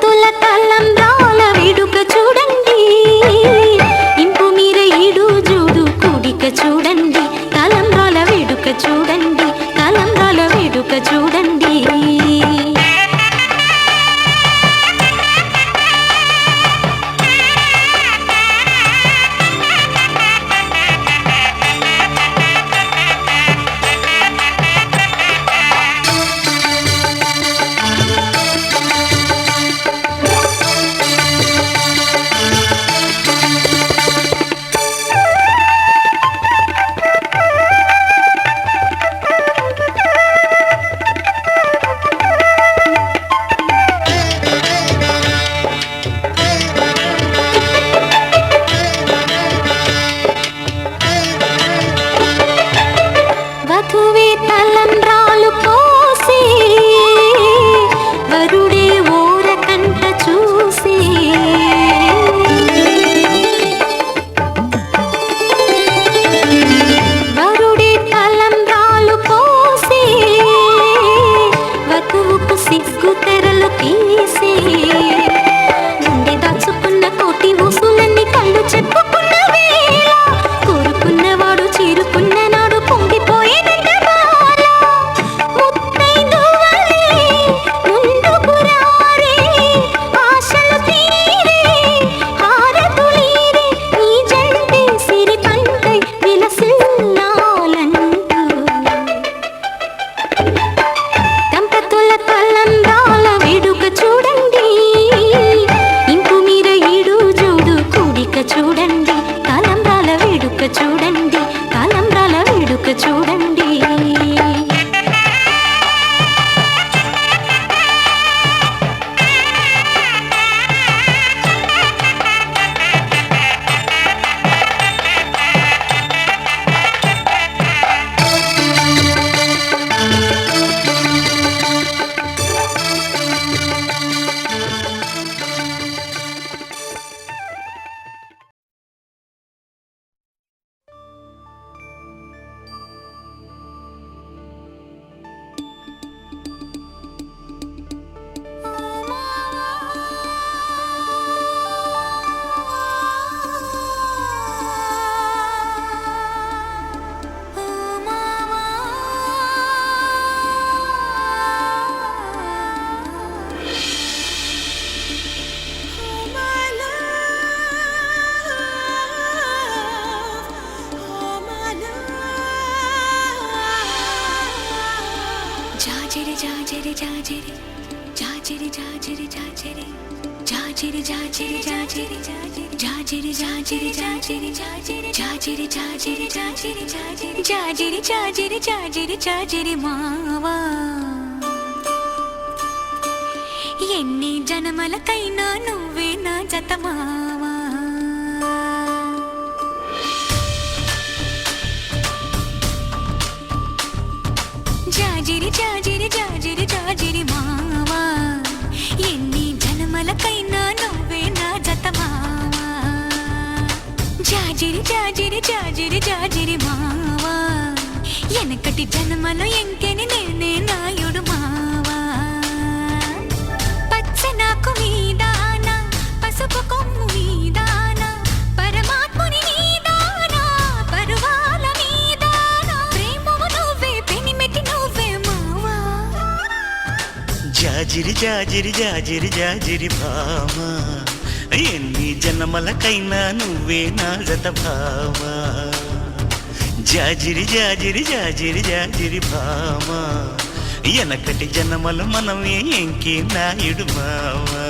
దంపతుల తలంబ్రాల వేడుక చూడండి, ఇంపు మీర ఈడు జూడు కూడిక చూడండి, తలంబ్రాల వేడుక చూడండి, తలంబ్రాల వేడుక చూడండి. వధువే తలంబ్రాలు పోసి వరుడే ఓరకంట చూసి, వరుడే తలంబ్రాలు పోసి వధువుకు సిగ్గు తెరలు తీసి, గుండె దాచుకున్న కోటి ఊసులన్నీ కళ్ళు చెప్పుకున్న వేళ, కోరుకున్నవాడు చేరుకున్న నాడు పొంగిపోయే చూడండి, తలంబ్రాల వేడుక చూడండి, తలంబ్రాల వేడుక చూడండి. జాజిరి జాజిరి జాజిరి జాజిరి జాజిరి జాజిరి జాజిరి జాజిరి జాజిరి జాజిరి జాజిరి జాజిరి జాజిరి జాజిరి జాజిరి జాజిరి జాజిరి జాజిరి జాజిరి మావా, ఎన్ని జనమలకైనా నువ్వే నా జత మావా. జాజిరి జాజిరి జాజిరి జాజిరి మావా, ఎన్ని జన్మలకైనా నువ్వే నా జత మావా. జాజిరి జాజిరి జాజిరి జాజిరి మావా, ఎనకటి జన్మలో ఎంకెని నేనే నాయుడు మావా. పచ్చ నాకు మీదానా పసుపు కొమ్ము మీదానా పరమాత్ముని మీదానా పరువాల మీదానా ప్రేమము నువ్వే పెనిమెటి నువ్వే మావా. జాజిరి జాజిరి జాజిరి జాజిరి భామా, ఎన్ని జన్మలకైనా నువ్వే నా జత భామా. జాజిరి జాజిరి జాజిరి జాజిరి భామా, ఎనకటి జన్మలు మనమే ఎంకి నాయుడు మావా.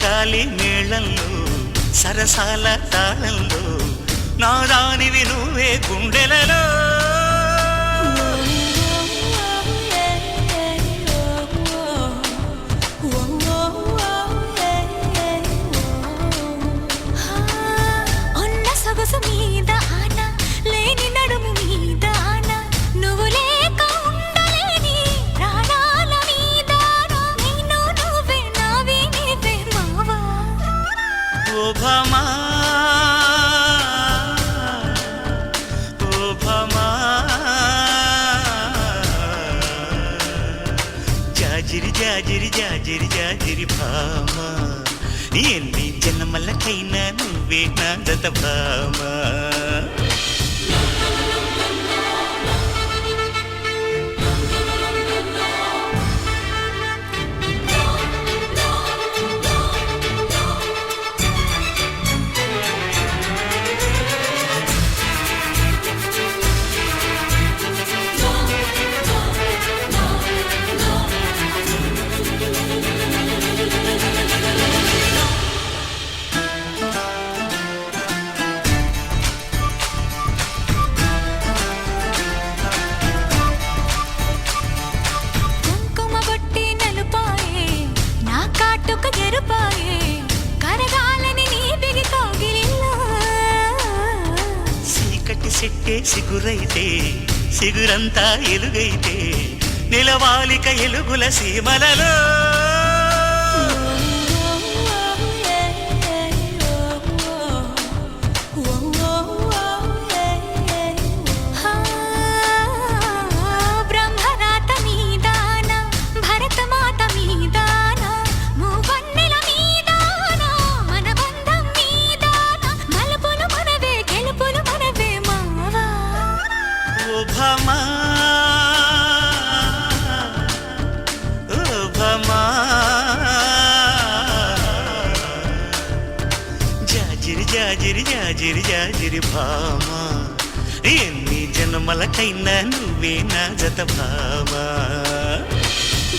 గాలి మేళంలో సరసాల తాళంలో నా దానివి నువ్వే గుండెలలో ఉన్న సొగసు మీద ఆన లేని నడుము మీద ఆన నువ్వు లేక ఉండలేని ప్రాణాల మీద నేను నువ్వే నావి నీవే మావా ఓ భామా ఓ భామా జాజిరి జాజిరి జాజిరి జాజిరి భామా ఎన్ని జన్మలకైనా నువ్వే నా జత భామా కుంకుమ బొట్టి నలుపాయే నా కాటుక ఎరుపాయే కరగాలని నీ బిగి కౌగిలిలో చీకటి సెట్టే సిగురైతే సిగురంతా ఎలుగైతే నిలవాలిక ఎలుగుల సీమలలో బ్రహ్మరాత మీదాన భరతమాత మీదాన మూవన్నెల మీదాన మన బంధం మీదాన మలుపులు మనవే గెలుపులు మనవే మావా ఓ భామా ఓ భామా జాజిరి జాజిరి జాజిరి జాజిరి భామా ఎన్ని జన్మలకైనా నువ్వే నా జత భామా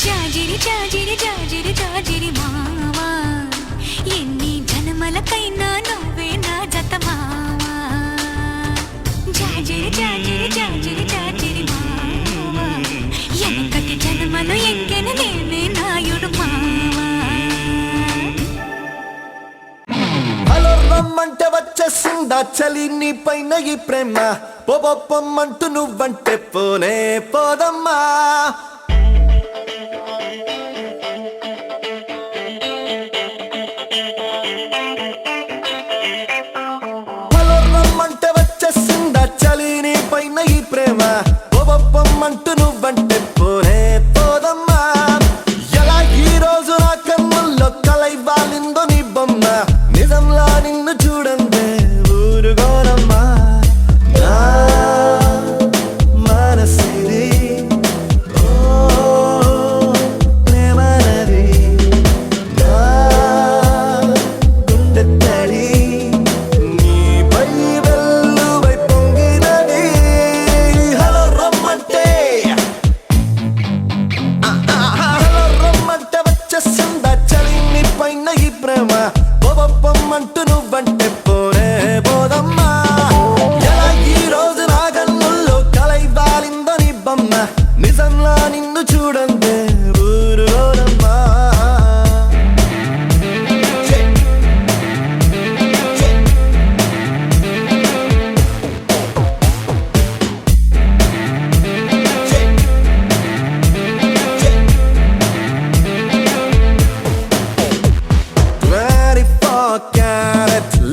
జాజిరి జాజిరి జాజిరి జాజిరి మావా ఎన్ని జన్మలకైనా నువ్వే నా జత మావా జాజిరి జాజిరి జాజిరి జాజిరి మావా ఎనకటి జన్మలు ఎంకెన నేనే నాయుడు మావా హలో రమ్మంటే వచ్చేసిందా చలి నీ పైన ఈ ప్రేమ పొమ్మంటూ నువ్వంటే పోనే పోదమ్మా హలో రమ్మంటే వచ్చేసిందా చలి నీ పైన ఈ ప్రేమ పొమ్మంటూ నువ్వంటే పోనే పోదమ్మా ఎలా ఈ రోజు నా కన్నుల్లో కలై వాలిందో నీ బొమ్మ నిజంలా నిన్ను చూడందే ఊరుగోనమ్మా నా మనసిది ఓ ప్రేమనది నా గుండె తడి నీపై వెల్లువై పొంగినది హలో రమ్మంటే హలో రమ్మంటే వచ్చేసిందా చలి నీ పైన ఈ ప్రేమ పొమ్మంటూ నువ్వంటే పోనే పోదమ్మా ఎలా ఈ రోజు నా కన్నుల్లో కలై వాలిందో నీ బొమ్మ నిజంలా నిన్ను చూడందే ఊరులోనమ్మా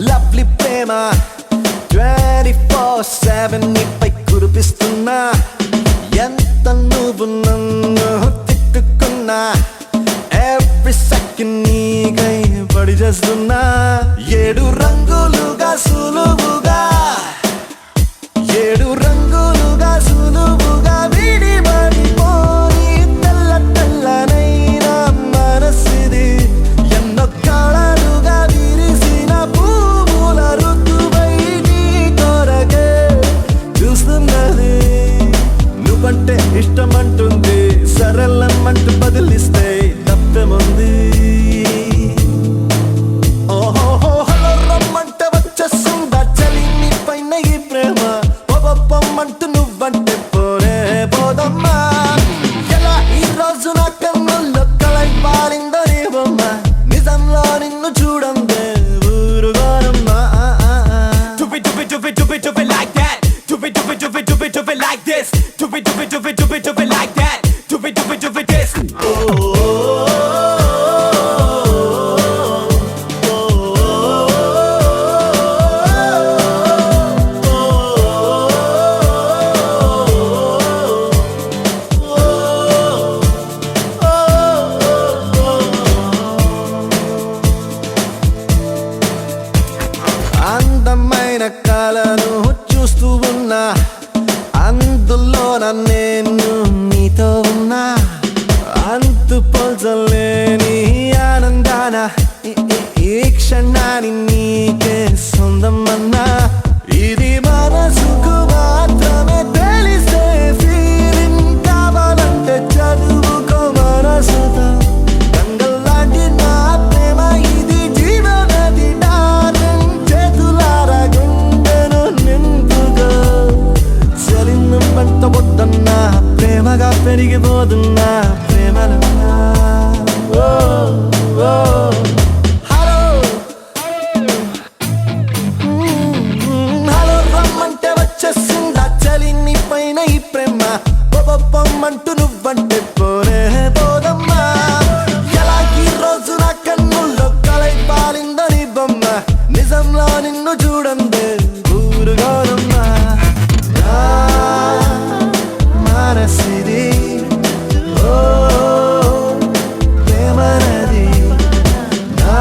లవ్లీ ప్రేమ 24/7 నీపై కురిపిస్తున్నా ఎంత నువ్వు నన్ను తిట్టుకున్నా ఎవ్రీ సెకండ్ నీకై పడి చేస్తున్నా 7 రంగులుగా సులువుగా 7 రంగులుగా సులువుగా విడిపడిపోని తెల్ల తెల్లనైన మనసిది ఎన్నో కాలాలుగా విరిసిన పువ్వుల ఋతువై నీ కొరకే చూస్తున్నది నువ్వంటే ఇష్టమంటుంది సరళమంటూ బదిలిస్తే తప్పేముంది ఓహో హలో రమ్మంటే వచ్చేసిందా do it like that. Do it, do it, do it, do it, do it like this. Do it, do it, do it, do it, do it like that. Do it, do it, do it, this. అందమైన కళను చూస్తూ ఉన్నా, అందులోన నేను నీతో ఉన్నా, అంతు పోల్చలేని ఆనందాన ఈ క్షణాన్ని నీకే సొంతమన్నా. ఇది మనసుకు మాత్రమే తెలిసే ఫీలింగ్, కావాలంటే చదువుకో మనసుతో. గంగల్లాంటి నా ప్రేమ ఇది జీవనది డార్లింగ్, చేతులారా గుండెను నింపుకో. చలిన పంట పొద్దున్నా, ప్రేమగా పెరిగిపోతున్నా ప్రేమలో. హలో రమ్మంటే వచ్చేసిందా చలి నీ పైన ఈ ప్రేమ, బొమ్మంటూ నువ్వంటే పోనే పోదమ్మా. ఎలా ఈ రోజు నా కన్నుల్లో కలై పాలిందని బొమ్మ, నిజంలో నిన్ను చూడందే ఊరుగోరమ్మా. మనసిది ఓ ప్రేమనది, నా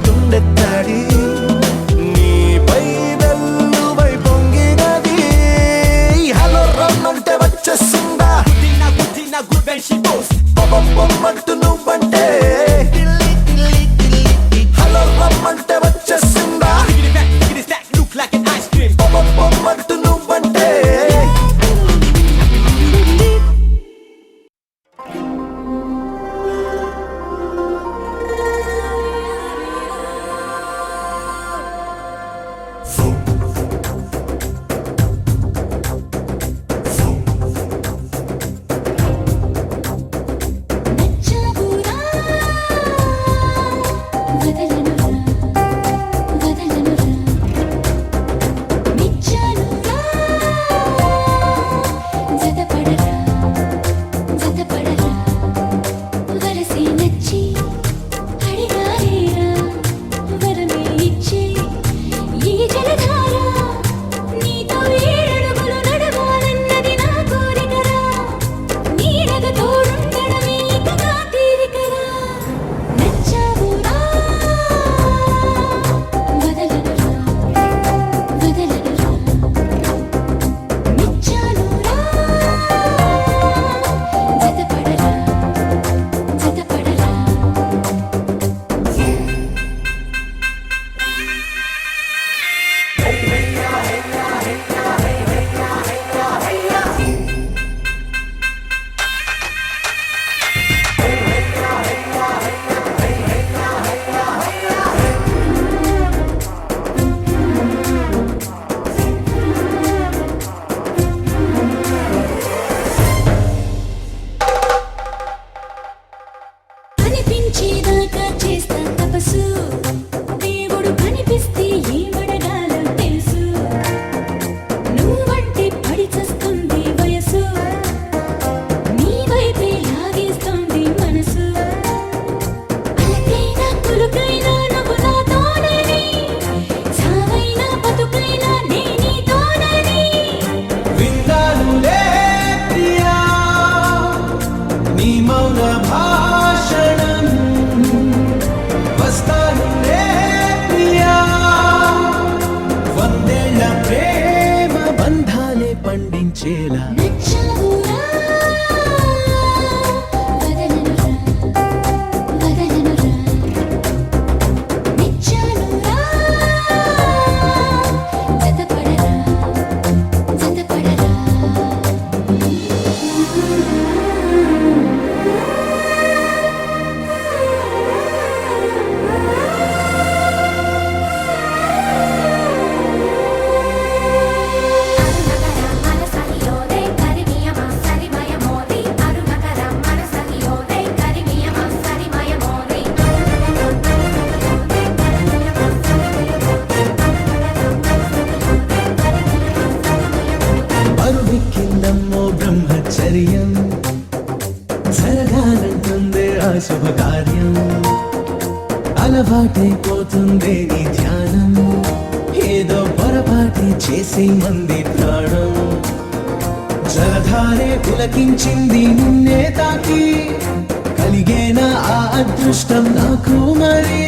గుండె తడి నీపై వెల్లువై పొంగినది. హలో రమ్మంటే వచ్చేసి అలవాటైపోతుందే నీ ధ్యానం ఏదో పొరపాటి చేసే మంది ప్రాణం జలధారే పులకించింది నిన్నే తాకి కలిగేనా ఆ అదృష్టం నాకు మరి